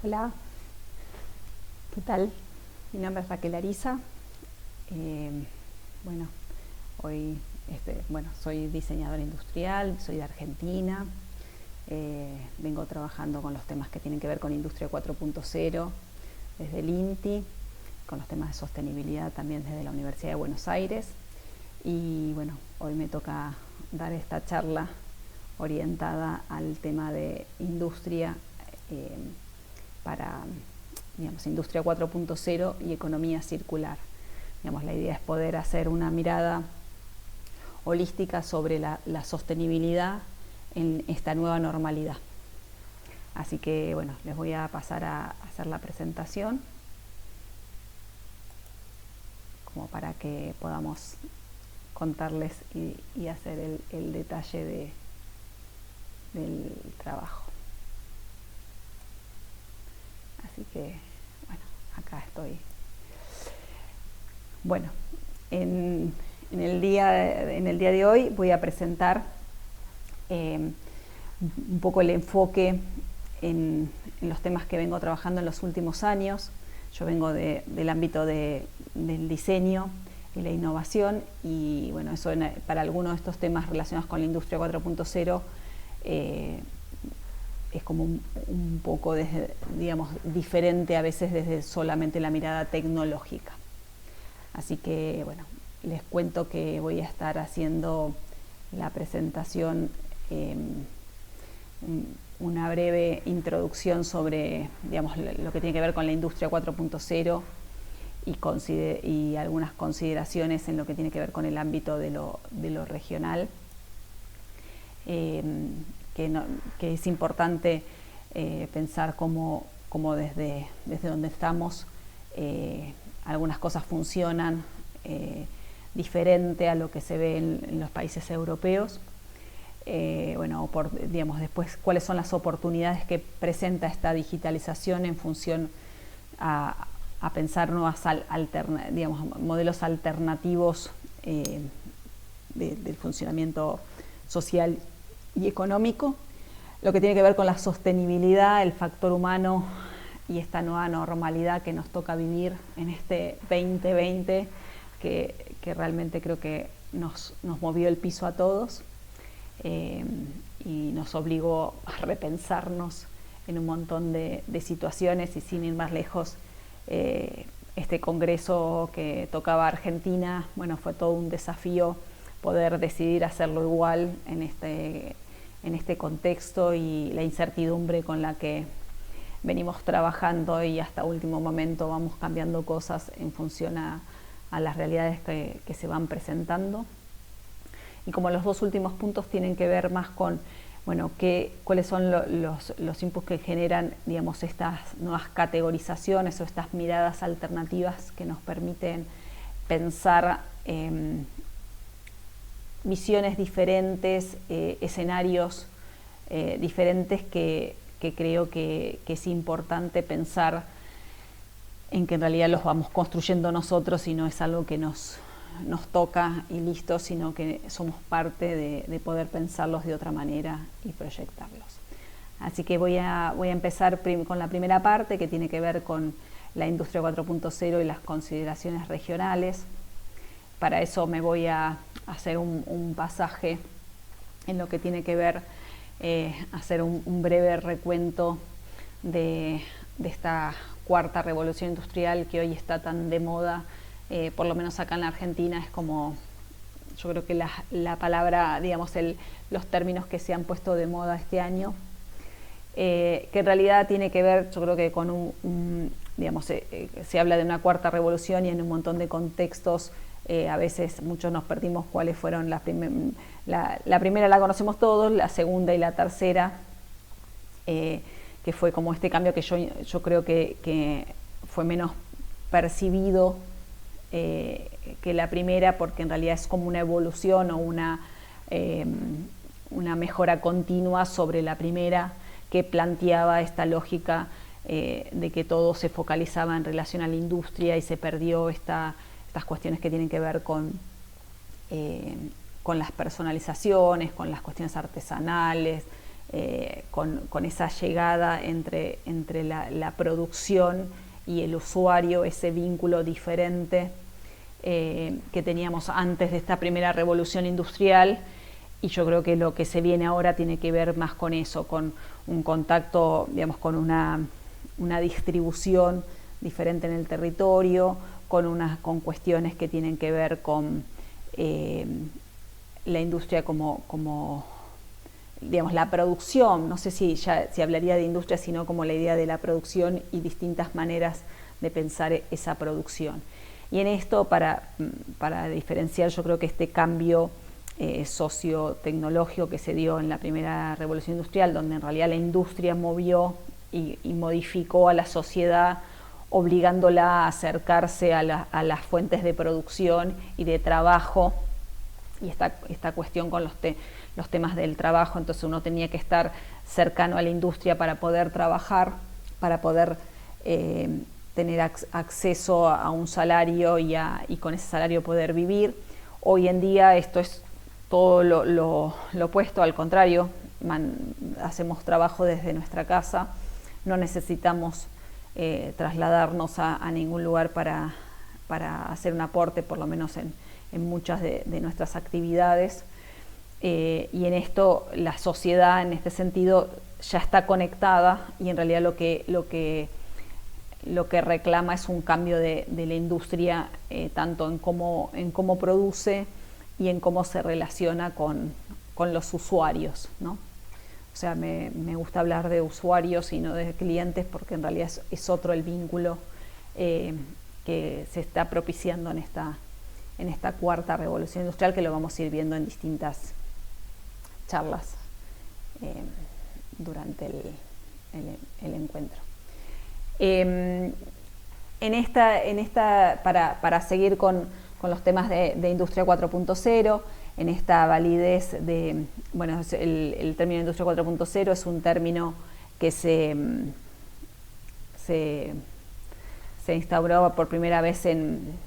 Hola, ¿qué tal? Mi nombre es Raquel Ariza. Bueno, hoy soy diseñadora industrial, soy de Argentina. Vengo trabajando con los temas que tienen que ver con Industria 4.0 desde el INTI, con los temas de sostenibilidad también desde la Universidad de Buenos Aires. Y bueno, hoy me toca dar esta charla orientada al tema de industria para, Industria 4.0 y economía circular. La idea es poder hacer una mirada holística sobre la sostenibilidad en esta nueva normalidad. Así que bueno, les voy a pasar a hacer la presentación como para que podamos contarles y hacer el detalle del trabajo. Así que, bueno, acá estoy. Bueno, en el día de hoy voy a presentar un poco el enfoque en los temas que vengo trabajando en los últimos años. Yo vengo del ámbito del diseño y la innovación, y bueno, eso para algunos de estos temas relacionados con la industria 4.0 es como un poco diferente a veces desde solamente la mirada tecnológica. Así que bueno, les cuento que voy a estar haciendo la presentación, una breve introducción sobre lo que tiene que ver con la industria 4.0 y algunas consideraciones en lo que tiene que ver con el ámbito de lo regional. Que es importante pensar cómo desde donde estamos algunas cosas funcionan diferente a lo que se ve en los países europeos. Después cuáles son las oportunidades que presenta esta digitalización en función a pensar nuevas modelos alternativos del funcionamiento social y económico, lo que tiene que ver con la sostenibilidad, el factor humano y esta nueva normalidad que nos toca vivir en este 2020, que realmente creo que nos movió el piso a todos y nos obligó a repensarnos en un montón de situaciones. Y sin ir más lejos, este congreso que tocaba a Argentina, bueno, fue todo un desafío poder decidir hacerlo igual en este contexto y la incertidumbre con la que venimos trabajando, y hasta último momento vamos cambiando cosas en función a las realidades que se van presentando. Y como los dos últimos puntos tienen que ver más con cuáles son los inputs que generan estas nuevas categorizaciones o estas miradas alternativas que nos permiten pensar visiones diferentes, escenarios diferentes, que creo que es importante pensar en que en realidad los vamos construyendo nosotros y no es algo que nos toca y listo, sino que somos parte de poder pensarlos de otra manera y proyectarlos. Así que voy a empezar con la primera parte, que tiene que ver con la industria 4.0 y las consideraciones regionales. Para eso me voy a hacer un pasaje en lo que tiene que ver, hacer un breve recuento de esta cuarta revolución industrial que hoy está tan de moda, por lo menos acá en la Argentina. Es como, yo creo que la palabra, los términos que se han puesto de moda este año, que en realidad tiene que ver, yo creo que con se habla de una cuarta revolución, y en un montón de contextos a veces muchos nos perdimos cuáles fueron la primera la conocemos todos, la segunda y la tercera, que fue como este cambio que yo creo que fue menos percibido que la primera, porque en realidad es como una evolución o una mejora continua sobre la primera, que planteaba esta lógica de que todo se focalizaba en relación a la industria y se perdió estas cuestiones que tienen que ver con las personalizaciones, con las cuestiones artesanales, con esa llegada entre la producción y el usuario, ese vínculo diferente que teníamos antes de esta primera revolución industrial. Y yo creo que lo que se viene ahora tiene que ver más con eso, con un contacto, digamos, con una distribución diferente en el territorio, con cuestiones que tienen que ver con la industria como digamos, la producción. No sé si hablaría de industria, sino como la idea de la producción y distintas maneras de pensar esa producción. Y en esto, para diferenciar, yo creo que este cambio sociotecnológico que se dio en la primera revolución industrial, donde en realidad la industria movió y modificó a la sociedad, obligándola a acercarse a las fuentes de producción y de trabajo, y esta cuestión con los temas del trabajo. Entonces uno tenía que estar cercano a la industria para poder trabajar, para poder tener acceso a un salario y con ese salario poder vivir. Hoy en día esto es todo lo opuesto, al contrario, hacemos trabajo desde nuestra casa, no necesitamos trasladarnos a ningún lugar para hacer un aporte, por lo menos en muchas de nuestras actividades. Y en esto la sociedad, en este sentido, ya está conectada, y en realidad lo que reclama es un cambio de la industria, tanto en cómo produce y en cómo se relaciona con los usuarios, ¿no? O sea, me gusta hablar de usuarios y no de clientes, porque en realidad es otro el vínculo que se está propiciando en esta cuarta revolución industrial, que lo vamos a ir viendo en distintas charlas durante el encuentro. Para seguir con los temas de Industria 4.0, en esta validez de, bueno, el término Industria 4.0 es un término que se instauró por primera vez en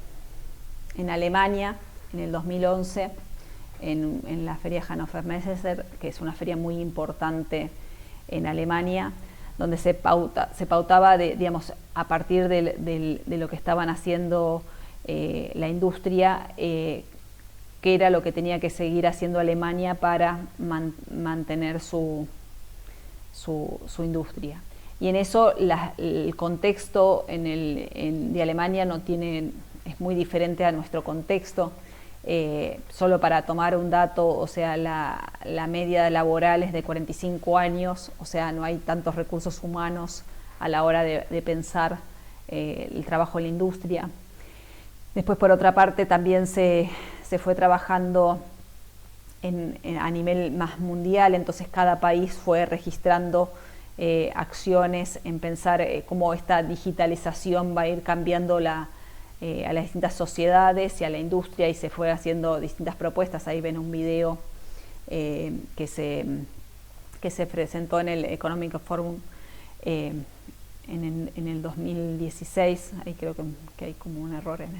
Alemania en el 2011, en la feria Hannover Messe, que es una feria muy importante en Alemania, donde se pautaba, digamos, a partir de lo que estaban haciendo la industria, qué era lo que tenía que seguir haciendo Alemania para mantener su industria. Y en eso el contexto de Alemania es muy diferente a nuestro contexto. Solo para tomar un dato, o sea, la media laboral es de 45 años, o sea, no hay tantos recursos humanos a la hora de pensar el trabajo en la industria. Después, por otra parte, también se fue trabajando a nivel más mundial, entonces cada país fue registrando acciones en pensar cómo esta digitalización va a ir cambiando a las distintas sociedades y a la industria, y se fue haciendo distintas propuestas. Ahí ven un video que se presentó en el Economic Forum en el 2016. Ahí creo que hay como un error en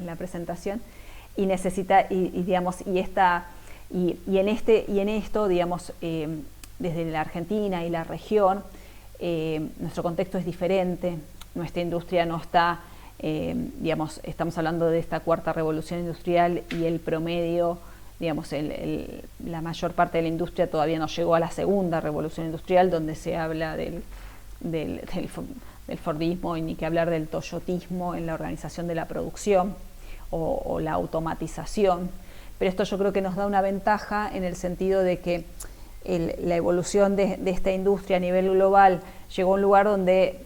la presentación, y necesita digamos, y en esto, digamos, desde la Argentina y la región, nuestro contexto es diferente. Nuestra industria no está, digamos, estamos hablando de esta cuarta revolución industrial, y el promedio, digamos, la mayor parte de la industria todavía no llegó a la segunda revolución industrial, donde se habla del Fordismo, y ni que hablar del toyotismo en la organización de la producción o la automatización. Pero esto yo creo que nos da una ventaja en el sentido de que la evolución de esta industria a nivel global llegó a un lugar donde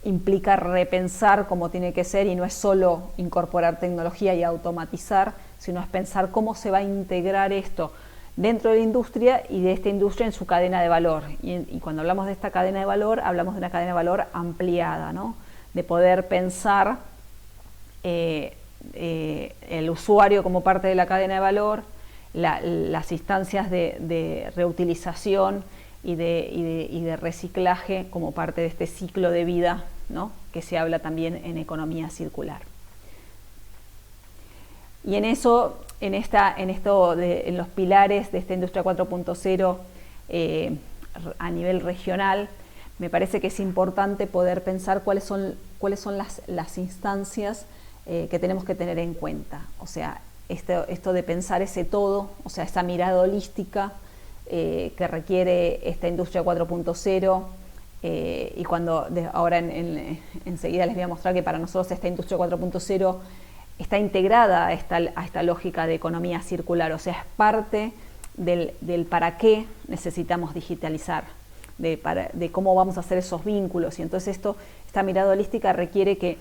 implica repensar cómo tiene que ser, y no es solo incorporar tecnología y automatizar, sino es pensar cómo se va a integrar esto dentro de la industria, y de esta industria en su cadena de valor. Y cuando hablamos de esta cadena de valor, hablamos de una cadena de valor ampliada, ¿no? De poder pensar el usuario como parte de la cadena de valor, las instancias de reutilización y de reciclaje como parte de este ciclo de vida, ¿no? Que se habla también en economía circular. Y en los pilares de esta industria 4.0 a nivel regional, me parece que es importante poder pensar cuáles son las instancias que tenemos que tener en cuenta. O sea, esto de pensar ese todo, o sea, esa mirada holística que requiere esta industria 4.0, y ahora enseguida les voy a mostrar que para nosotros esta industria 4.0 está integrada a esta lógica de economía circular, o sea, es parte del para qué necesitamos digitalizar, de cómo vamos a hacer esos vínculos. Y entonces esta mirada holística requiere que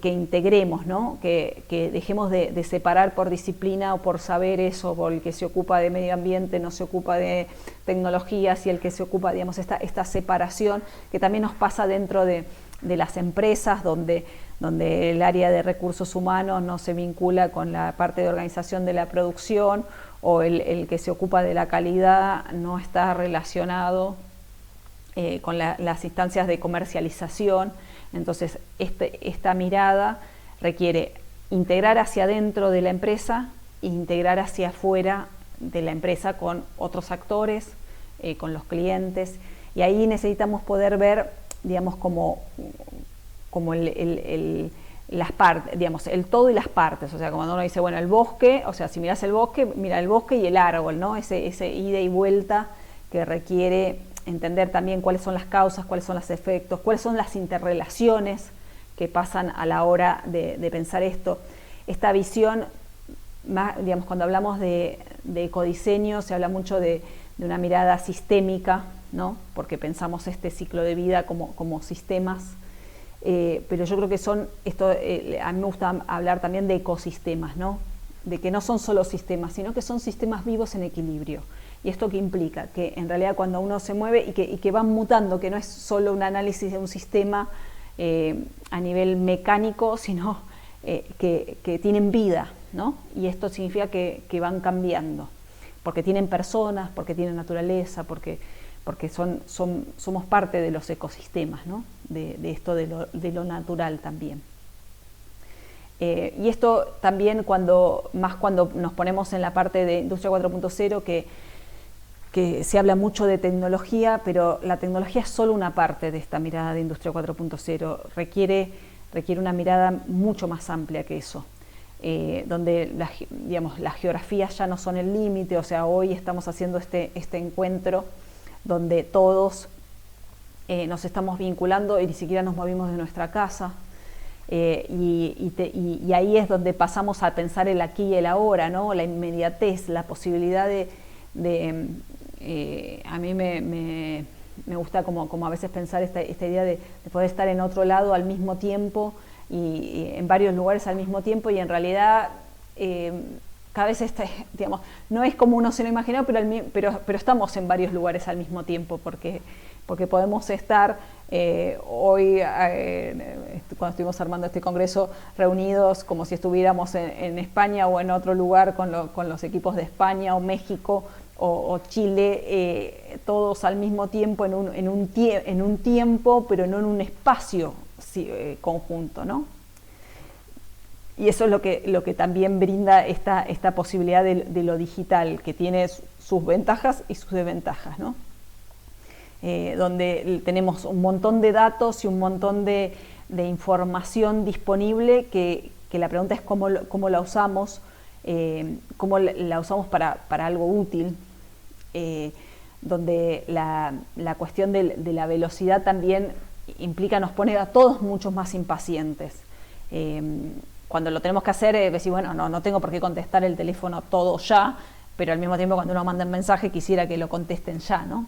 integremos, ¿no? que dejemos de separar por disciplina o por saberes, o por el que se ocupa de medio ambiente no se ocupa de tecnologías, y el que se ocupa, digamos, esta separación que también nos pasa dentro de las empresas, donde el área de recursos humanos no se vincula con la parte de organización de la producción, o el que se ocupa de la calidad no está relacionado con las instancias de comercialización. Entonces, esta mirada requiere integrar hacia adentro de la empresa e integrar hacia afuera de la empresa con otros actores, con los clientes, y ahí necesitamos poder ver, digamos, como las partes, digamos, el todo y las partes. O sea, cuando uno dice, bueno, el bosque, o sea, si miras el bosque, mira el bosque y el árbol, ¿no? Ese ida y vuelta que requiere entender también cuáles son las causas, cuáles son los efectos, cuáles son las interrelaciones que pasan a la hora de pensar esto. Esta visión, digamos, cuando hablamos de ecodiseño, se habla mucho de una mirada sistémica, ¿no? Porque pensamos este ciclo de vida como sistemas, pero yo creo que a mí me gusta hablar también de ecosistemas, ¿no? De que no son solo sistemas, sino que son sistemas vivos en equilibrio. ¿Y esto qué implica? Que en realidad cuando uno se mueve y que van mutando, que no es solo un análisis de un sistema a nivel mecánico, sino que tienen vida, ¿no? Y esto significa que van cambiando, porque tienen personas, porque tienen naturaleza, porque somos parte de los ecosistemas, ¿no? De esto de lo natural también. Y esto también cuando nos ponemos en la parte de Industria 4.0, que se habla mucho de tecnología, pero la tecnología es solo una parte de esta mirada de Industria 4.0, requiere una mirada mucho más amplia que eso, donde las geografías ya no son el límite. O sea, hoy estamos haciendo este encuentro donde todos nos estamos vinculando y ni siquiera nos movimos de nuestra casa, y ahí es donde pasamos a pensar el aquí y el ahora, ¿no? La inmediatez, la posibilidad a mí me gusta como a veces pensar esta idea de poder estar en otro lado al mismo tiempo, y en varios lugares al mismo tiempo, y en realidad cada vez digamos, no es como uno se lo imagina, pero estamos en varios lugares al mismo tiempo, porque podemos estar hoy, cuando estuvimos armando este congreso, reunidos como si estuviéramos en España o en otro lugar con los equipos de España o México o Chile, todos al mismo tiempo en un tiempo, pero no en un espacio conjunto, ¿no? Y eso es lo que también brinda esta posibilidad de lo digital, que tiene sus ventajas y sus desventajas, ¿no? Donde tenemos un montón de datos y un montón de información disponible, que la pregunta es cómo la usamos, cómo la usamos para algo útil, donde la cuestión de la velocidad también nos pone a todos mucho más impacientes. Cuando lo tenemos que hacer, decir, bueno, no tengo por qué contestar el teléfono todo ya, pero al mismo tiempo cuando uno manda un mensaje quisiera que lo contesten ya, ¿no?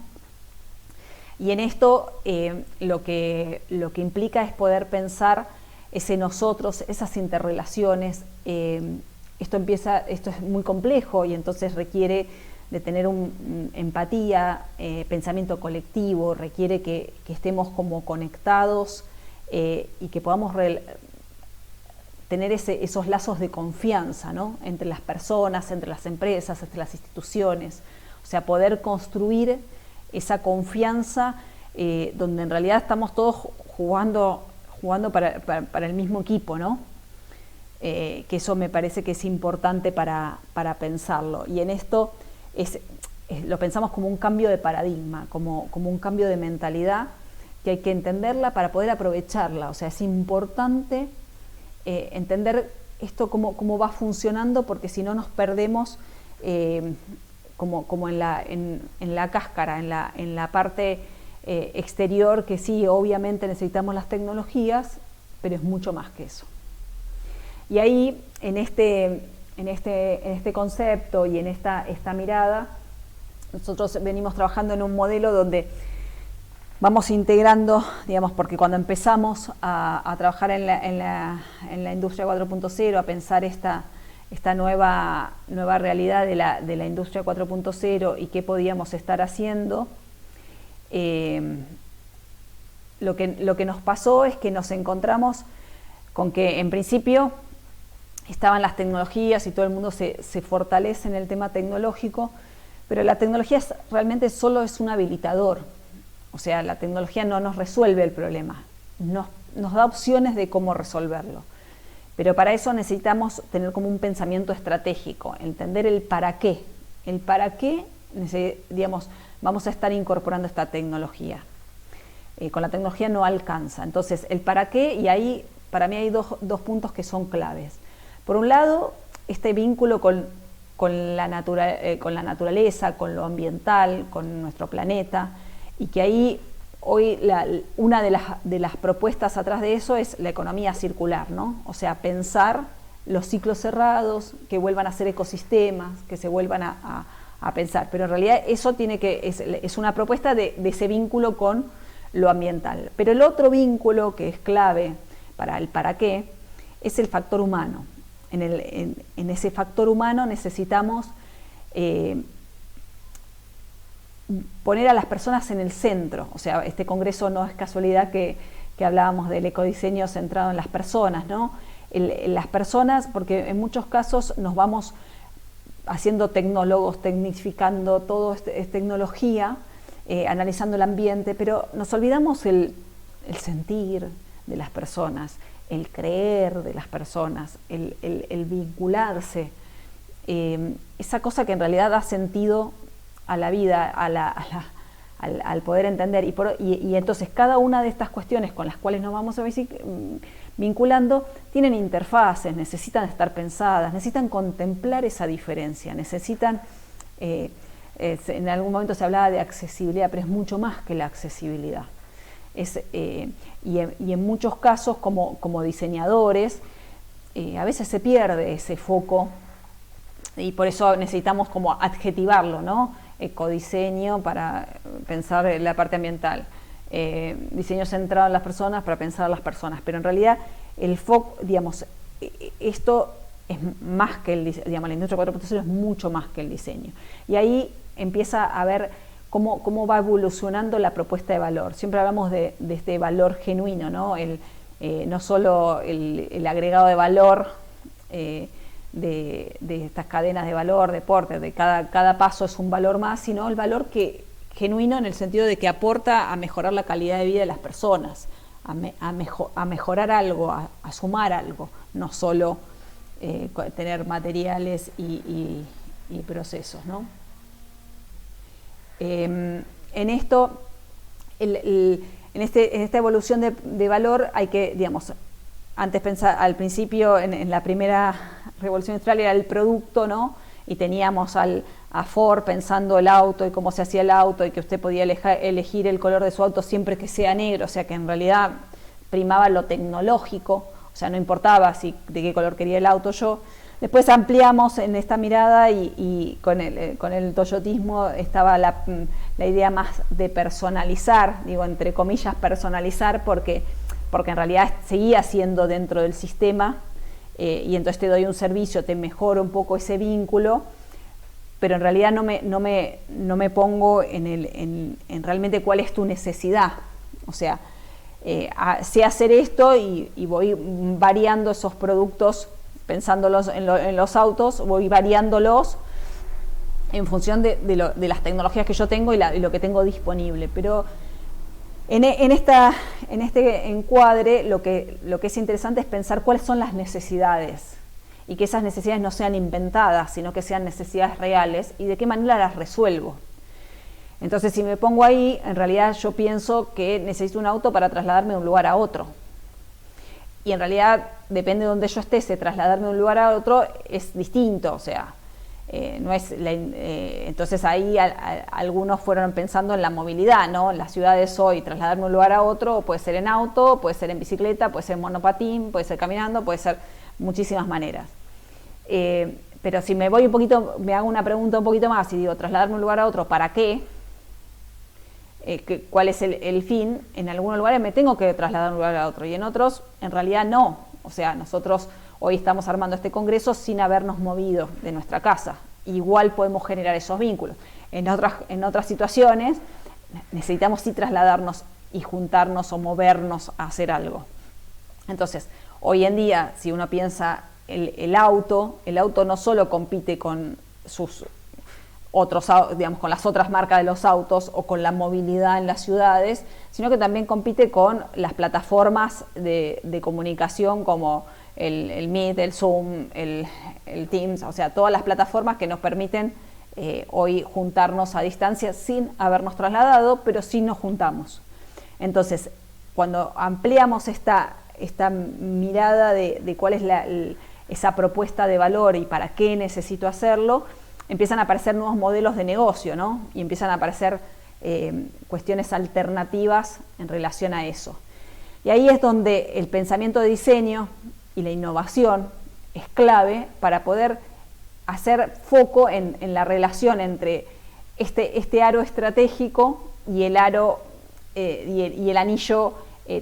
Y en esto lo que implica es poder pensar ese nosotros, esas interrelaciones. Esto es muy complejo, y entonces requiere de tener empatía, pensamiento colectivo, requiere que estemos como conectados, y que podamos tener esos lazos de confianza, ¿no? Entre las personas, entre las empresas, entre las instituciones. O sea, poder construir esa confianza, donde en realidad estamos todos jugando para el mismo equipo, ¿no? Que eso me parece que es importante para pensarlo. Y en esto lo pensamos como un cambio de paradigma, como un cambio de mentalidad, que hay que entenderla para poder aprovecharla. O sea, es importante entender esto cómo va funcionando, porque si no nos perdemos como en la cáscara, en la parte exterior, que sí, obviamente necesitamos las tecnologías, pero es mucho más que eso. Y ahí, en este concepto y en esta mirada, nosotros venimos trabajando en un modelo donde vamos integrando, digamos, porque cuando empezamos a trabajar en la industria 4.0, a pensar esta nueva realidad de la industria 4.0 y qué podíamos estar haciendo, lo que nos pasó es que nos encontramos con que en principio estaban las tecnologías y todo el mundo se fortalece en el tema tecnológico, pero la tecnología realmente solo es un habilitador. O sea, la tecnología no nos resuelve el problema, nos da opciones de cómo resolverlo. Pero para eso necesitamos tener como un pensamiento estratégico, entender el para qué. El para qué, digamos, vamos a estar incorporando esta tecnología. Con la tecnología no alcanza. Entonces, el para qué, y ahí para mí hay dos puntos que son claves. Por un lado, este vínculo con la naturaleza, con lo ambiental, con nuestro planeta, y que ahí hoy una de las propuestas atrás de eso es la economía circular, ¿no? O sea, pensar los ciclos cerrados, que vuelvan a ser ecosistemas, que se vuelvan a pensar. Pero en realidad eso es una propuesta de ese vínculo con lo ambiental. Pero el otro vínculo que es clave para el para qué es el factor humano. En ese factor humano necesitamos poner a las personas en el centro. O sea, este congreso no es casualidad que hablábamos del ecodiseño centrado en las personas, ¿no? Las personas, porque en muchos casos nos vamos haciendo tecnólogos, tecnificando, todo es tecnología, analizando el ambiente, pero nos olvidamos el sentir de las personas, el creer de las personas, el vincularse, esa cosa que en realidad da sentido a la vida, al poder entender. Y entonces cada una de estas cuestiones con las cuales nos vamos a vinculando tienen interfaces, necesitan estar pensadas, necesitan contemplar esa diferencia, necesitan, en algún momento se hablaba de accesibilidad, pero es mucho más que la accesibilidad. Y en muchos casos como diseñadores a veces se pierde ese foco y por eso necesitamos como adjetivarlo, ¿no? Ecodiseño para pensar la parte ambiental, diseño centrado en las personas para pensar en las personas, pero en realidad el foco, digamos, esto es más que el diseño, digamos, la industria 4.0 es mucho más que el diseño. Y ahí empieza a ver cómo va evolucionando la propuesta de valor. Siempre hablamos de este valor genuino, ¿no? No solo el agregado de valor de estas cadenas de valor, deportes, de cada paso es un valor más, sino el valor genuino en el sentido de que aporta a mejorar la calidad de vida de las personas, a mejorar algo, a sumar algo, no solo tener materiales y procesos, ¿no? En esto, en esta evolución de valor hay que, digamos, antes pensar, al principio, en la primera revolución industrial era el producto, ¿no? Y teníamos a Ford pensando el auto y cómo se hacía el auto y que usted podía elegir el color de su auto siempre que sea negro, o sea que en realidad primaba lo tecnológico, o sea, no importaba de qué color quería el auto yo. Después ampliamos en esta mirada y con el toyotismo estaba la idea más de personalizar, digo entre comillas personalizar, porque en realidad seguía siendo dentro del sistema y entonces te doy un servicio, te mejoro un poco ese vínculo, pero en realidad no me pongo en realmente cuál es tu necesidad. O sea, sé hacer esto y voy variando esos productos, pensándolos en los autos, voy variándolos en función de las tecnologías que yo tengo y lo que tengo disponible. Pero en este encuadre lo que es interesante es pensar cuáles son las necesidades y que esas necesidades no sean inventadas, sino que sean necesidades reales, y de qué manera las resuelvo. Entonces, si me pongo ahí, en realidad yo pienso que necesito un auto para trasladarme de un lugar a otro. Y en realidad, depende de donde yo esté, trasladarme de un lugar a otro es distinto, o sea, no es entonces ahí algunos fueron pensando en la movilidad, ¿no? En las ciudades hoy, trasladarme de un lugar a otro puede ser en auto, puede ser en bicicleta, puede ser en monopatín, puede ser caminando, puede ser muchísimas maneras. Pero si me voy un poquito, me hago una pregunta un poquito más y digo, trasladarme de un lugar a otro, ¿para qué? ¿Cuál es el fin? En algunos lugares me tengo que trasladar de un lugar a otro y en otros en realidad no. O sea, nosotros hoy estamos armando este congreso sin habernos movido de nuestra casa. Igual podemos generar esos vínculos. En otras situaciones necesitamos sí trasladarnos y juntarnos o movernos a hacer algo. Entonces, hoy en día, si uno piensa el auto no solo compite con sus otros, digamos, con las otras marcas de los autos o con la movilidad en las ciudades, sino que también compite con las plataformas de comunicación como el Meet, el Zoom, el Teams, o sea, todas las plataformas que nos permiten hoy juntarnos a distancia sin habernos trasladado, pero sí nos juntamos. Entonces, cuando ampliamos esta mirada de cuál es esa propuesta de valor y para qué necesito hacerlo, empiezan a aparecer nuevos modelos de negocio, ¿no? Y empiezan a aparecer cuestiones alternativas en relación a eso. Y ahí es donde el pensamiento de diseño y la innovación es clave para poder hacer foco en la relación entre este aro estratégico y el aro y el anillo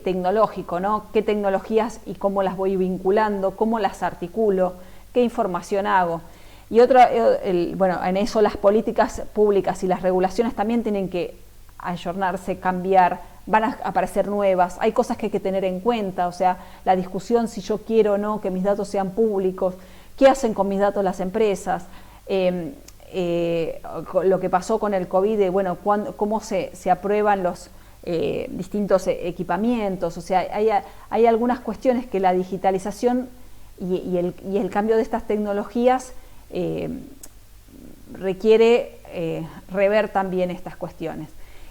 tecnológico, ¿no? ¿Qué tecnologías y cómo las voy vinculando, cómo las articulo, qué información hago? Y bueno, en eso las políticas públicas y las regulaciones también tienen que ayornarse, cambiar, van a aparecer nuevas, hay cosas que hay que tener en cuenta, o sea, la discusión si yo quiero o no que mis datos sean públicos, qué hacen con mis datos las empresas, lo que pasó con el COVID, bueno, cómo se aprueban los distintos equipamientos, o sea, hay algunas cuestiones que la digitalización y el cambio de estas tecnologías requiere rever también estas cuestiones.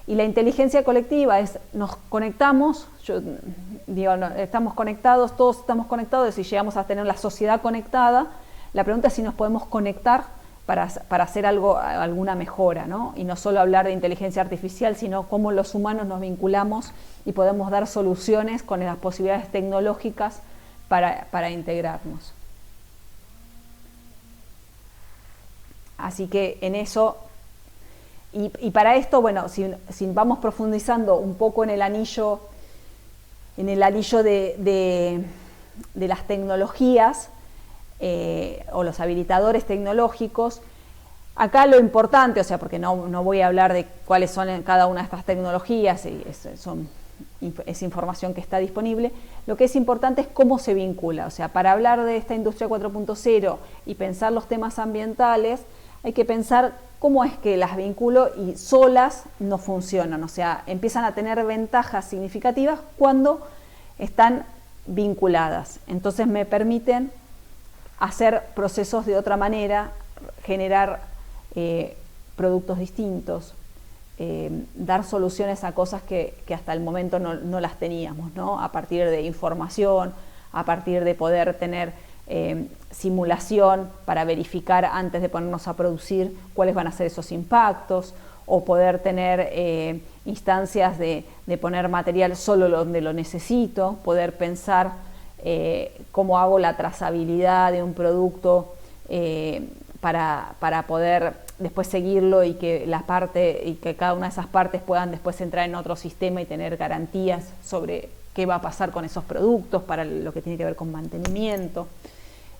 Y la inteligencia colectiva es, nos conectamos, estamos conectados, todos estamos conectados, y si llegamos a tener la sociedad conectada, la pregunta es si nos podemos conectar para hacer alguna mejora, ¿no? Y no solo hablar de inteligencia artificial, sino cómo los humanos nos vinculamos y podemos dar soluciones con las posibilidades tecnológicas para integrarnos. Así que en eso, y para esto, bueno, si vamos profundizando un poco en el anillo de las tecnologías o los habilitadores tecnológicos, acá lo importante, o sea, porque no voy a hablar de cuáles son cada una de estas tecnologías, es información que está disponible, lo que es importante es cómo se vincula, o sea, para hablar de esta industria 4.0 y pensar los temas ambientales, hay que pensar cómo es que las vinculo y solas no funcionan, o sea, empiezan a tener ventajas significativas cuando están vinculadas. Entonces me permiten hacer procesos de otra manera, generar productos distintos, dar soluciones a cosas que hasta el momento no las teníamos, ¿no? A partir de información, a partir de poder tener simulación para verificar antes de ponernos a producir cuáles van a ser esos impactos, o poder tener instancias de poner material solo donde lo necesito, poder pensar cómo hago la trazabilidad de un producto para poder después seguirlo y que cada una de esas partes puedan después entrar en otro sistema y tener garantías sobre qué va a pasar con esos productos, para lo que tiene que ver con mantenimiento,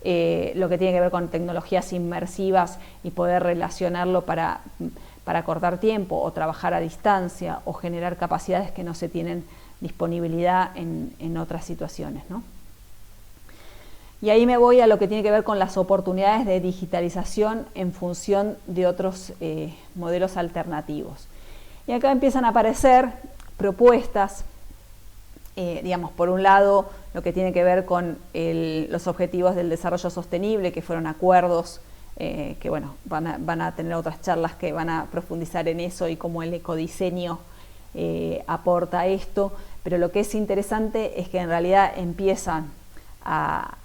lo que tiene que ver con tecnologías inmersivas y poder relacionarlo para cortar tiempo o trabajar a distancia o generar capacidades que no se tienen disponibilidad en otras situaciones, ¿no? Y ahí me voy a lo que tiene que ver con las oportunidades de digitalización en función de otros modelos alternativos. Y acá empiezan a aparecer propuestas digamos, por un lado, lo que tiene que ver con los objetivos del desarrollo sostenible, que fueron acuerdos, que bueno, van a tener otras charlas que van a profundizar en eso y cómo el ecodiseño aporta a esto, pero lo que es interesante es que en realidad empiezan a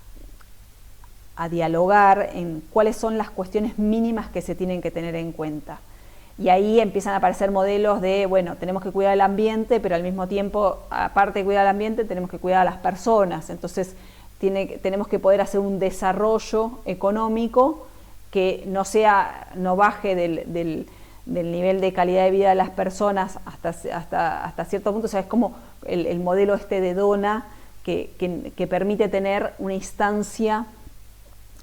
dialogar en cuáles son las cuestiones mínimas que se tienen que tener en cuenta. Y ahí empiezan a aparecer modelos de, bueno, tenemos que cuidar el ambiente, pero al mismo tiempo, aparte de cuidar el ambiente, tenemos que cuidar a las personas. Entonces, tenemos que poder hacer un desarrollo económico que no baje del nivel de calidad de vida de las personas hasta cierto punto. O sea, es como el modelo de Dona que permite tener una instancia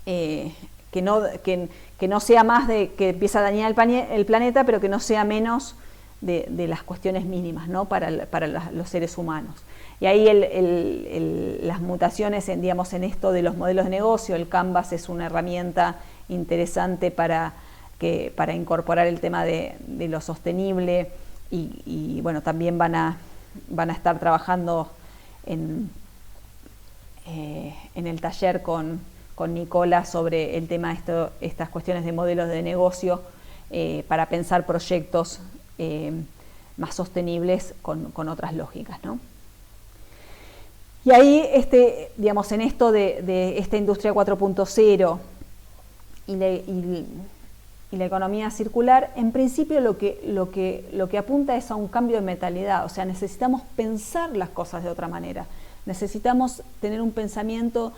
que no sea más de que empieza a dañar el planeta, pero que no sea menos de las cuestiones mínimas, ¿no? para los seres humanos. Y ahí las mutaciones en esto de los modelos de negocio, el Canvas es una herramienta interesante para incorporar el tema de lo sostenible y bueno, también van a estar trabajando en el taller con Nicola sobre el tema de estas cuestiones de modelos de negocio para pensar proyectos más sostenibles con otras lógicas, ¿no? Y ahí, en esto de esta industria 4.0 y la economía circular, en principio lo que apunta es a un cambio de mentalidad. O sea, necesitamos pensar las cosas de otra manera. Necesitamos tener un pensamiento,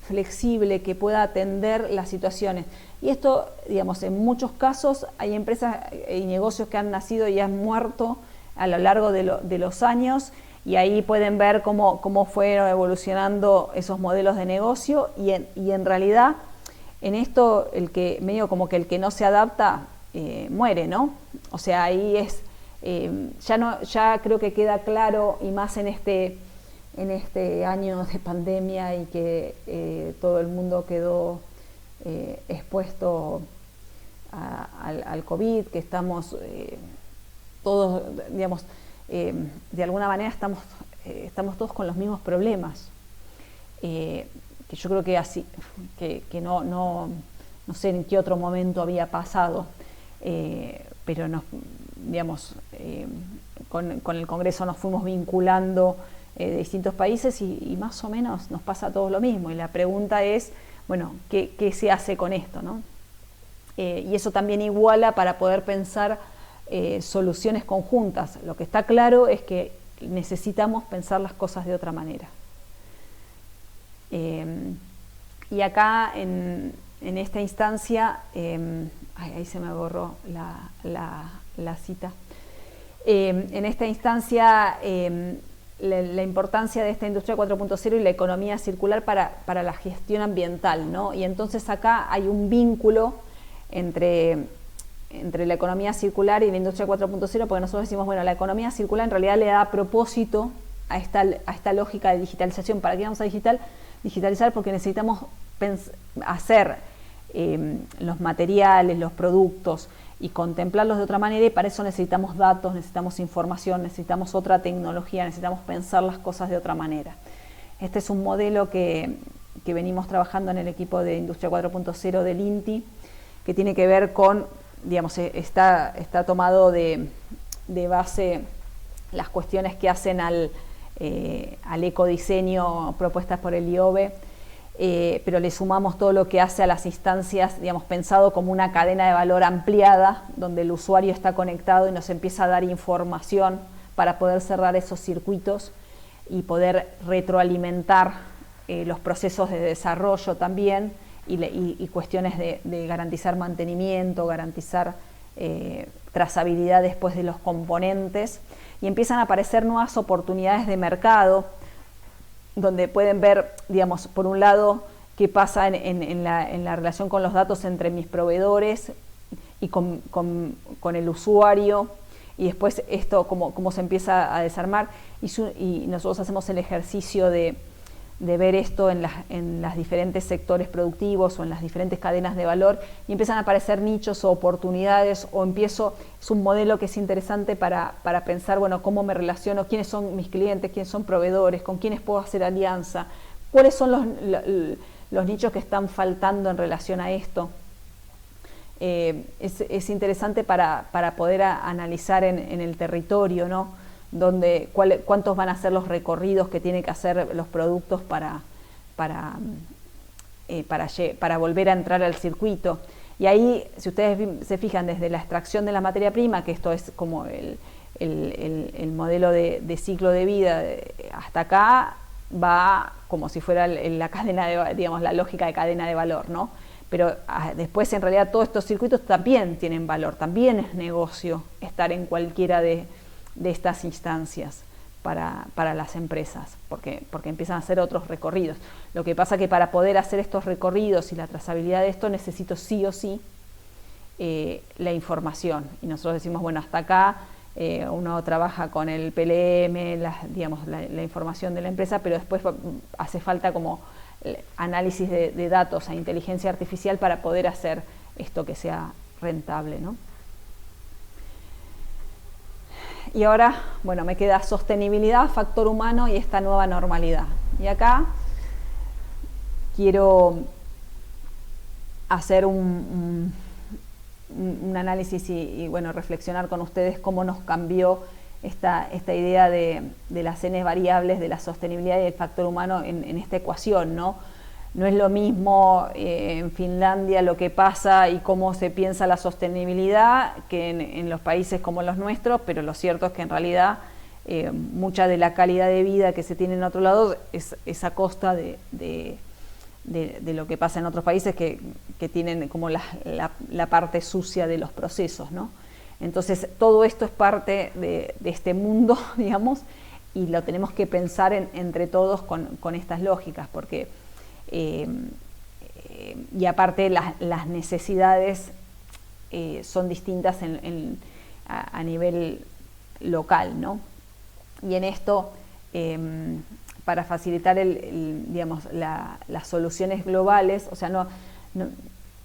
flexible, que pueda atender las situaciones. Y esto, en muchos casos hay empresas y negocios que han nacido y han muerto a lo largo de los años, y ahí pueden ver cómo fueron evolucionando esos modelos de negocio, y en realidad en esto el que no se adapta muere, ¿no? O sea, ahí es ya creo que queda claro, y más en este año de pandemia y que todo el mundo quedó expuesto al COVID, que estamos todos, de alguna manera estamos todos con los mismos problemas, que yo creo que así, que no sé en qué otro momento había pasado, pero con el Congreso nos fuimos vinculando de distintos países y más o menos nos pasa a todos lo mismo, y la pregunta es, bueno, ¿qué se hace con esto, ¿no? Y eso también iguala para poder pensar soluciones conjuntas. Lo que está claro es que necesitamos pensar las cosas de otra manera. Y acá en esta instancia, ahí se me borró la cita, en esta instancia la importancia de esta industria 4.0 y la economía circular para la gestión ambiental, ¿no? Y entonces acá hay un vínculo entre la economía circular y la industria 4.0, porque nosotros decimos, bueno, la economía circular en realidad le da propósito a esta lógica de digitalización. ¿Para qué vamos a digitalizar? Porque necesitamos hacer los materiales, los productos, y contemplarlos de otra manera, y para eso necesitamos datos, necesitamos información, necesitamos otra tecnología, necesitamos pensar las cosas de otra manera. Este es un modelo que venimos trabajando en el equipo de Industria 4.0 del INTI, que tiene que ver con, está tomado de base las cuestiones que hacen al ecodiseño propuestas por el IOBE, pero le sumamos todo lo que hace a las instancias, pensado como una cadena de valor ampliada, donde el usuario está conectado y nos empieza a dar información para poder cerrar esos circuitos y poder retroalimentar los procesos de desarrollo también, y cuestiones de garantizar mantenimiento, garantizar trazabilidad después de los componentes, y empiezan a aparecer nuevas oportunidades de mercado, donde pueden ver, por un lado, qué pasa en la relación con los datos entre mis proveedores y con el usuario, y después esto cómo se empieza a desarmar, y nosotros hacemos el ejercicio de de ver esto en los diferentes sectores productivos o en las diferentes cadenas de valor, y empiezan a aparecer nichos o oportunidades, o es un modelo que es interesante para pensar, bueno, cómo me relaciono, quiénes son mis clientes, quiénes son proveedores, con quiénes puedo hacer alianza, cuáles son los nichos que están faltando en relación a esto. Es interesante para poder analizar en el territorio, ¿no? Cuántos van a ser los recorridos que tienen que hacer los productos para volver a entrar al circuito. Y ahí, si ustedes se fijan, desde la extracción de la materia prima, que esto es como el modelo de ciclo de vida, hasta acá va como si fuera la cadena digamos, la lógica de cadena de valor, ¿no? Pero después, en realidad, todos estos circuitos también tienen valor, también es negocio estar en cualquiera de estas instancias para las empresas, porque empiezan a hacer otros recorridos. Lo que pasa que para poder hacer estos recorridos y la trazabilidad de esto, necesito sí o sí la información. Y nosotros decimos, bueno, hasta acá uno trabaja con el PLM, la información de la empresa, pero después hace falta como análisis de datos a inteligencia artificial para poder hacer esto que sea rentable, ¿no? Y ahora, bueno, me queda sostenibilidad, factor humano y esta nueva normalidad. Y acá quiero hacer un análisis y, bueno, reflexionar con ustedes cómo nos cambió esta idea de las n variables, de la sostenibilidad y el factor humano en esta ecuación, ¿no? No es lo mismo en Finlandia lo que pasa y cómo se piensa la sostenibilidad que en los países como los nuestros, pero lo cierto es que en realidad mucha de la calidad de vida que se tiene en otro lado es a costa de lo que pasa en otros países que tienen como la parte sucia de los procesos, ¿no? Entonces todo esto es parte de este mundo, digamos, y lo tenemos que pensar entre todos con estas lógicas, porque y aparte las necesidades son distintas a nivel local, ¿no? Y en esto, para facilitar digamos, las soluciones globales, o sea,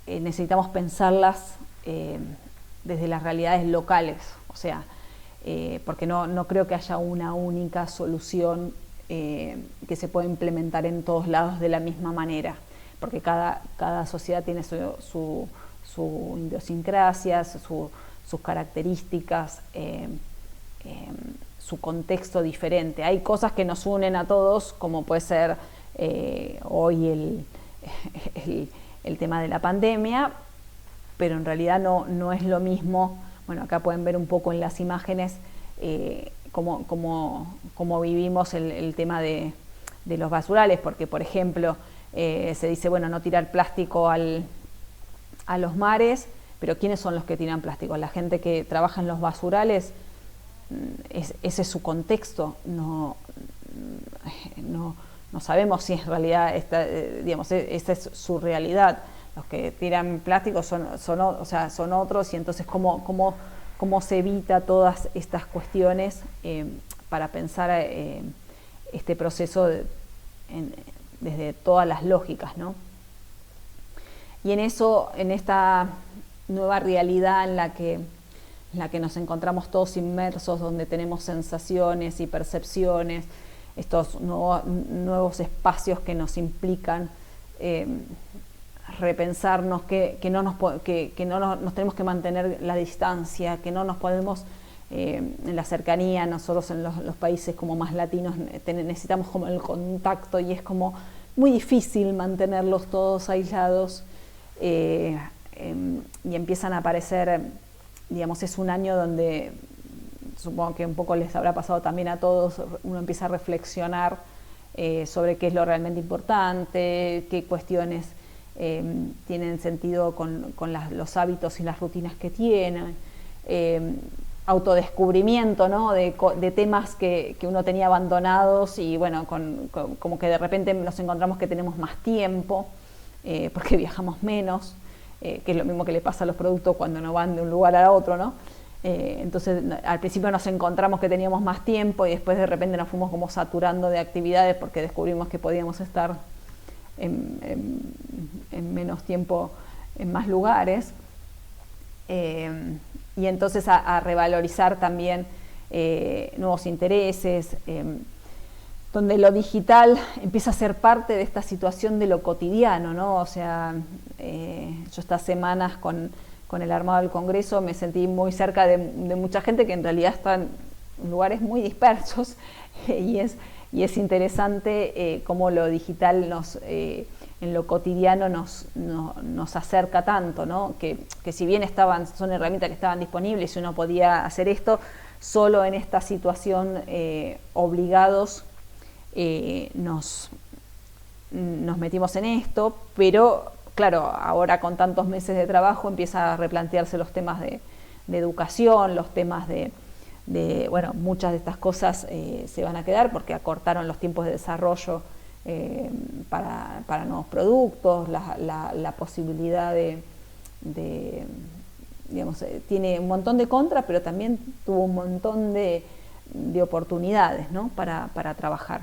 necesitamos pensarlas desde las realidades locales, o sea, porque no creo que haya una única solución que se puede implementar en todos lados de la misma manera, porque cada sociedad tiene su idiosincrasia, sus características, su contexto diferente. Hay cosas que nos unen a todos, como puede ser hoy el tema de la pandemia, pero en realidad no es lo mismo. Bueno, acá pueden ver un poco en las imágenes cómo vivimos el tema de los basurales, porque, por ejemplo, se dice, bueno, no tirar plástico a los mares, pero ¿quiénes son los que tiran plástico? La gente que trabaja en los basurales, ese es su contexto, no sabemos si en realidad digamos, esa es su realidad. Los que tiran plástico son otros, y entonces cómo se evita todas estas cuestiones para pensar este proceso desde todas las lógicas, ¿no? Y en esta nueva realidad en la que nos encontramos todos inmersos, donde tenemos sensaciones y percepciones, estos nuevos espacios que nos implican repensarnos que no nos tenemos que mantener la distancia, que no nos podemos en la cercanía. Nosotros en los países como más latinos necesitamos como el contacto, y es como muy difícil mantenerlos todos aislados, y empiezan a aparecer, digamos, es un año donde supongo que un poco les habrá pasado también a todos, uno empieza a reflexionar sobre qué es lo realmente importante, qué cuestiones tienen sentido con los hábitos y las rutinas que tienen, autodescubrimiento, ¿no? de temas que uno tenía abandonados, y bueno, como que de repente nos encontramos que tenemos más tiempo, porque viajamos menos, que es lo mismo que le pasa a los productos cuando no van de un lugar a otro, ¿no? Entonces al principio nos encontramos que teníamos más tiempo y después de repente nos fuimos como saturando de actividades porque descubrimos que podíamos estar en menos tiempo en más lugares. Y entonces a revalorizar también nuevos intereses, donde lo digital empieza a ser parte de esta situación de lo cotidiano, ¿no? O sea, yo estas semanas con el armado del Congreso me sentí muy cerca de mucha gente que en realidad está en lugares muy dispersos y es interesante cómo lo digital en lo cotidiano nos acerca tanto, ¿no? Que si bien son herramientas que estaban disponibles y uno podía hacer esto, solo en esta situación obligados nos metimos en esto, pero claro, ahora con tantos meses de trabajo empieza a replantearse los temas de educación, los temas bueno, muchas de estas cosas se van a quedar porque acortaron los tiempos de desarrollo para nuevos productos, la posibilidad digamos, tiene un montón de contras, pero también tuvo un montón de oportunidades, ¿no? para trabajar.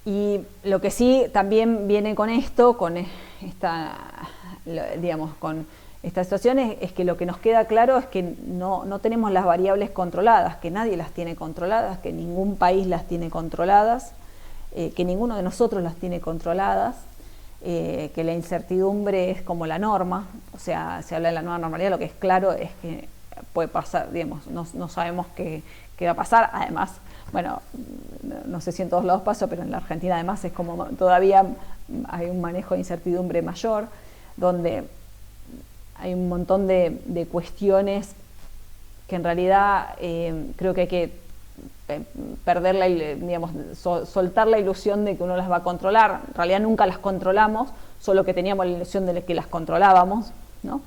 Y lo que sí también viene con esto, con esta situación, es que lo que nos queda claro es que no tenemos las variables controladas, que nadie las tiene controladas, que ningún país las tiene controladas, que ninguno de nosotros las tiene controladas, que la incertidumbre es como la norma. O sea, se habla de la nueva normalidad, lo que es claro es que puede pasar, digamos, no sabemos qué va a pasar. Además, bueno, no sé si en todos lados pasa, pero en la Argentina además es como todavía hay un manejo de incertidumbre mayor, donde hay un montón de cuestiones que en realidad creo que hay que soltar la ilusión de que uno las va a controlar. En realidad nunca las controlamos, solo que teníamos la ilusión de que las controlábamos, ¿no?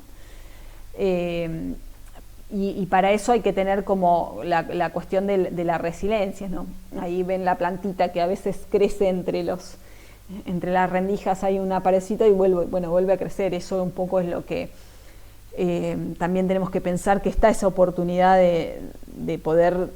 Y para eso hay que tener como la cuestión de la resiliencia, ¿no? Ahí ven la plantita que a veces crece entre las rendijas, hay un aparecito y vuelve a crecer. Eso un poco es lo que también tenemos que pensar, que está esa oportunidad de poder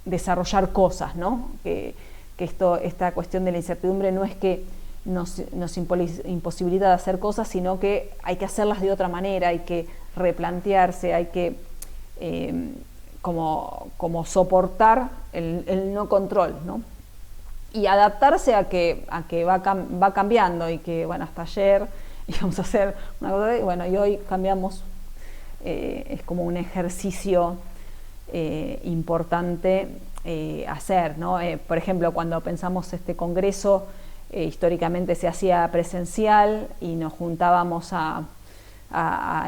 desarrollar cosas, ¿no? Que esta cuestión de la incertidumbre no es que nos imposibilita de hacer cosas, sino que hay que hacerlas de otra manera, hay que replantearse, hay que como soportar el no control, ¿no? Y adaptarse a que va cambiando y que, bueno, hasta ayer íbamos a hacer una cosa y bueno, y hoy cambiamos. Es como un ejercicio importante hacer, ¿no? Por ejemplo, cuando pensamos este congreso, históricamente se hacía presencial y nos juntábamos a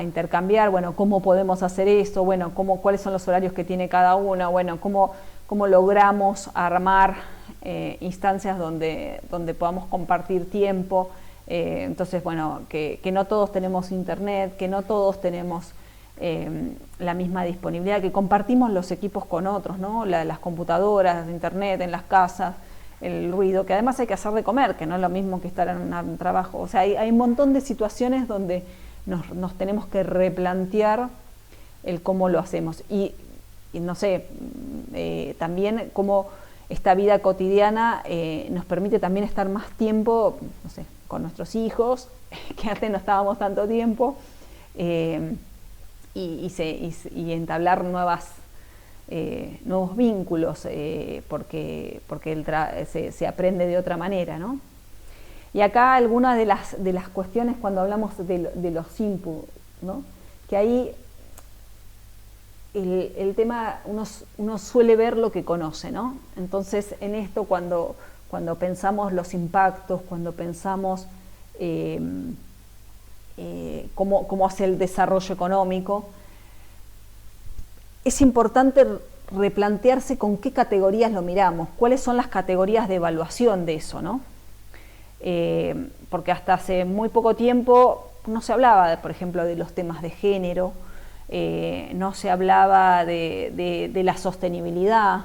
intercambiar, bueno, cómo podemos hacer esto, bueno, cuáles son los horarios que tiene cada uno, bueno, cómo logramos armar instancias donde podamos compartir tiempo. Entonces, bueno, que no todos tenemos internet, que no todos tenemos la misma disponibilidad, que compartimos los equipos con otros, ¿no? Las computadoras, internet en las casas, el ruido, que además hay que hacer de comer, que no es lo mismo que estar en un trabajo. O sea, hay un montón de situaciones donde nos tenemos que replantear el cómo lo hacemos. Y no sé, también cómo esta vida cotidiana nos permite también estar más tiempo, no sé, con nuestros hijos, que antes no estábamos tanto tiempo, y entablar nuevos vínculos, porque se aprende de otra manera, ¿no? Y acá algunas de las cuestiones cuando hablamos de los inputs, ¿no? Que ahí el tema, uno suele ver lo que conoce, ¿no? Entonces, en esto cuando pensamos los impactos, cuando pensamos cómo hace el desarrollo económico, es importante replantearse con qué categorías lo miramos, cuáles son las categorías de evaluación de eso, ¿no? Porque hasta hace muy poco tiempo no se hablaba, por ejemplo, de los temas de género, no se hablaba de la sostenibilidad,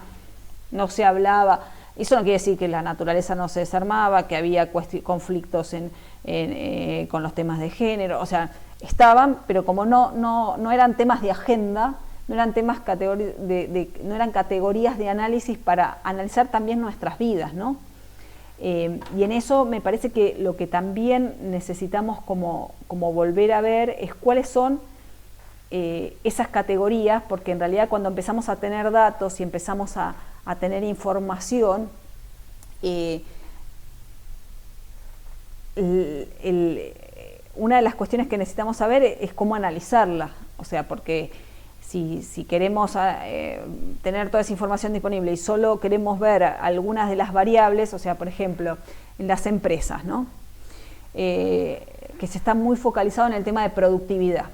no se hablaba, Eso no quiere decir que la naturaleza no se desarmaba, que había conflictos con los temas de género, o sea, estaban, pero como no eran temas de agenda, no eran temas no eran categorías de análisis para analizar también nuestras vidas, ¿no? Y en eso me parece que lo que también necesitamos como volver a ver es cuáles son esas categorías, porque en realidad cuando empezamos a tener datos y empezamos a tener información, una de las cuestiones que necesitamos saber es cómo analizarla, o sea, porque si queremos tener toda esa información disponible y solo queremos ver algunas de las variables, o sea, por ejemplo, en las empresas, ¿no? Que se está muy focalizado en el tema de productividad.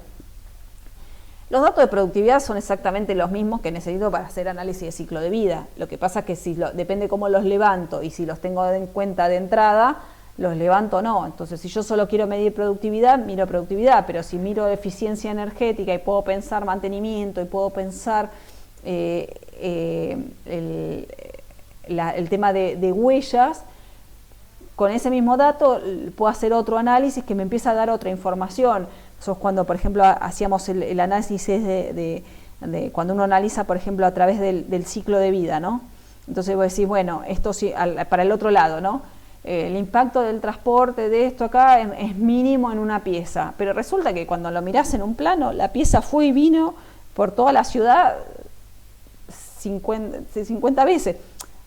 Los datos de productividad son exactamente los mismos que necesito para hacer análisis de ciclo de vida. Lo que pasa es que depende cómo los levanto y si los tengo en cuenta de entrada, los levanto o no. Entonces, si yo solo quiero medir productividad, miro productividad, pero si miro eficiencia energética y puedo pensar mantenimiento y puedo pensar el tema de huellas, con ese mismo dato puedo hacer otro análisis que me empieza a dar otra información. Eso es cuando, por ejemplo, hacíamos el análisis de cuando uno analiza, por ejemplo, a través del ciclo de vida, ¿no? Entonces vos decís, bueno, esto sí, para el otro lado, ¿no? El impacto del transporte de esto acá es mínimo en una pieza, pero resulta que cuando lo mirás en un plano, la pieza fue y vino por toda la ciudad 50 veces.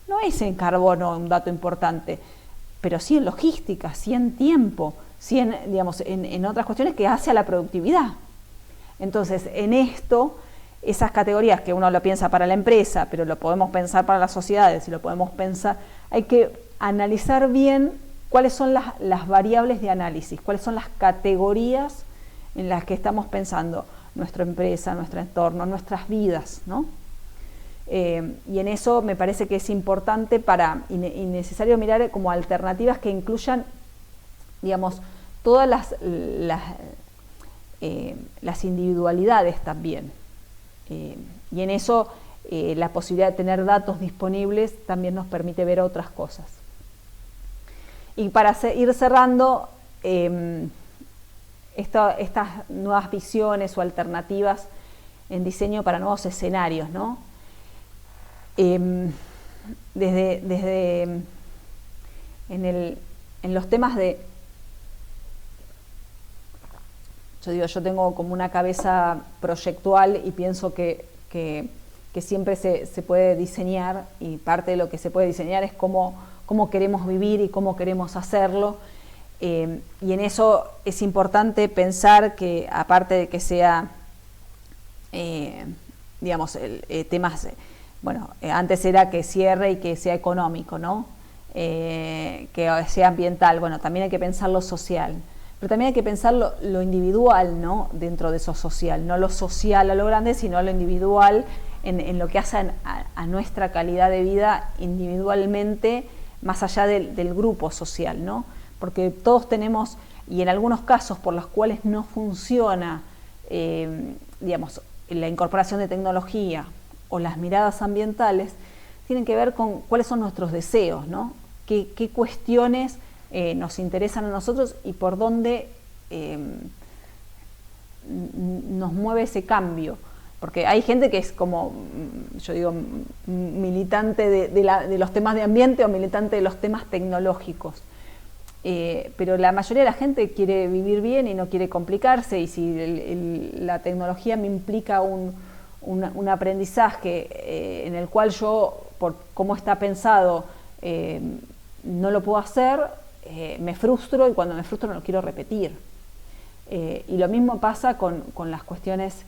No es en carbono un dato importante, pero sí en logística, sí en tiempo, sí en otras cuestiones que hace a la productividad. Entonces, en esto, esas categorías que uno lo piensa para la empresa, pero lo podemos pensar para las sociedades y lo podemos pensar, hay que analizar bien cuáles son las variables de análisis, cuáles son las categorías en las que estamos pensando nuestra empresa, nuestro entorno, nuestras vidas, ¿no? Y en eso me parece que es importante y necesario mirar como alternativas que incluyan, digamos, todas las individualidades también. Y en eso la posibilidad de tener datos disponibles también nos permite ver otras cosas. Y para ir cerrando, estas nuevas visiones o alternativas en diseño para nuevos escenarios, ¿no? Desde en los temas yo tengo como una cabeza proyectual y pienso que siempre se puede diseñar, y parte de lo que se puede diseñar es cómo queremos vivir y cómo queremos hacerlo, y en eso es importante pensar que, aparte de que sea temas, bueno, antes era que cierre y que sea económico, ¿no? Que sea ambiental, bueno, también hay que pensar lo social, pero también hay que pensar lo individual, ¿no? Dentro de eso social, no lo social a lo grande, sino lo individual en lo que hace a nuestra calidad de vida individualmente, más allá del grupo social, ¿no? Porque todos tenemos, y en algunos casos por los cuales no funciona, la incorporación de tecnología o las miradas ambientales, tienen que ver con cuáles son nuestros deseos, ¿no? ¿Qué cuestiones nos interesan a nosotros y por dónde nos mueve ese cambio? Porque hay gente que es como, yo digo, militante de los temas de ambiente o militante de los temas tecnológicos. Pero la mayoría de la gente quiere vivir bien y no quiere complicarse, y si la tecnología me implica un aprendizaje en el cual yo, por cómo está pensado, no lo puedo hacer, me frustro, y cuando me frustro no lo quiero repetir. Y lo mismo pasa con las cuestiones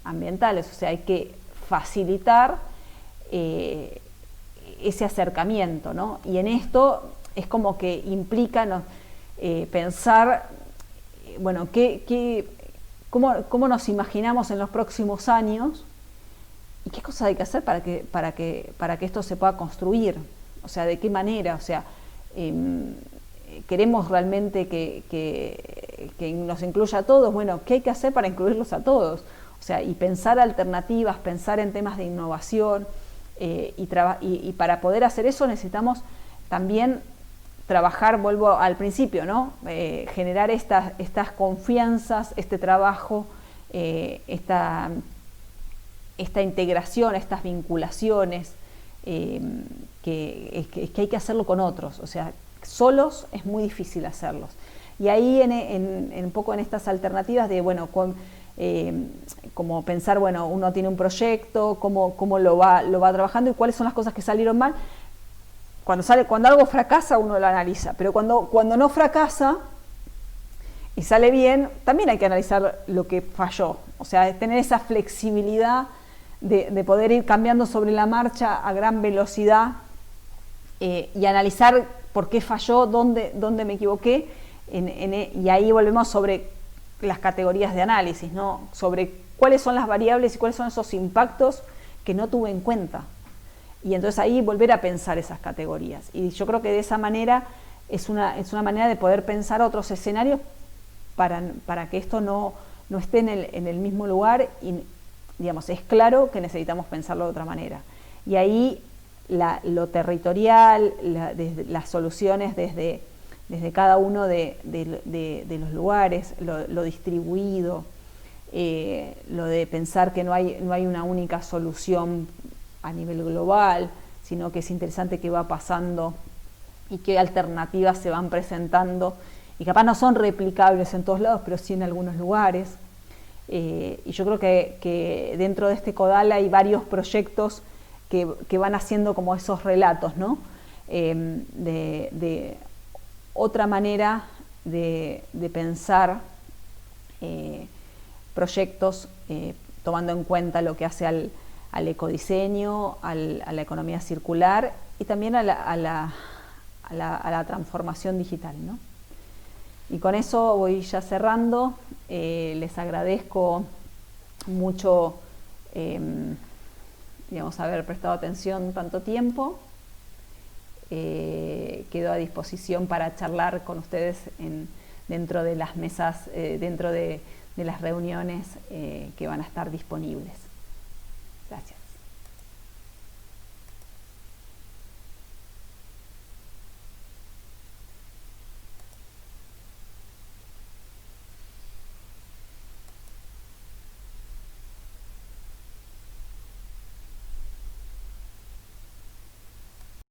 ambientales, o sea, hay que facilitar ese acercamiento, ¿no? Y en esto es como que implica pensar, bueno, cómo nos imaginamos en los próximos años y qué cosas hay que hacer para que esto se pueda construir, o sea, de qué manera, o sea, queremos realmente que nos incluya a todos. Bueno, ¿qué hay que hacer para incluirlos a todos? O sea, y pensar alternativas, pensar en temas de innovación, y para poder hacer eso necesitamos también trabajar, vuelvo al principio, ¿no? Generar estas confianzas, este trabajo, esta integración, estas vinculaciones, que hay que hacerlo con otros. O sea, solos es muy difícil hacerlos. Y ahí un poco en estas alternativas de, bueno, como pensar, bueno, uno tiene un proyecto, cómo lo va trabajando y cuáles son las cosas que salieron mal. Cuando algo fracasa uno lo analiza, pero cuando no fracasa y sale bien, también hay que analizar lo que falló. O sea, tener esa flexibilidad de poder ir cambiando sobre la marcha a gran velocidad y analizar por qué falló, dónde me equivoqué, y ahí volvemos sobre las categorías de análisis, ¿no? Sobre cuáles son las variables y cuáles son esos impactos que no tuve en cuenta. Y entonces ahí volver a pensar esas categorías. Y yo creo que de esa manera es una manera de poder pensar otros escenarios para que esto no esté en el mismo lugar y, digamos, es claro que necesitamos pensarlo de otra manera. Y ahí lo territorial, las soluciones desde cada uno de los lugares, lo distribuido, lo de pensar que no hay una única solución a nivel global, sino que es interesante qué va pasando y qué alternativas se van presentando, y capaz no son replicables en todos lados, pero sí en algunos lugares. Y yo creo que dentro de este CODAL hay varios proyectos que van haciendo como esos relatos, ¿no? De otra manera de pensar proyectos, tomando en cuenta lo que hace al ecodiseño, a la economía circular y también a la transformación digital, ¿no? Y con eso voy ya cerrando. Les agradezco mucho haber prestado atención tanto tiempo. Quedo a disposición para charlar con ustedes dentro de las mesas, dentro de las reuniones que van a estar disponibles. Gracias.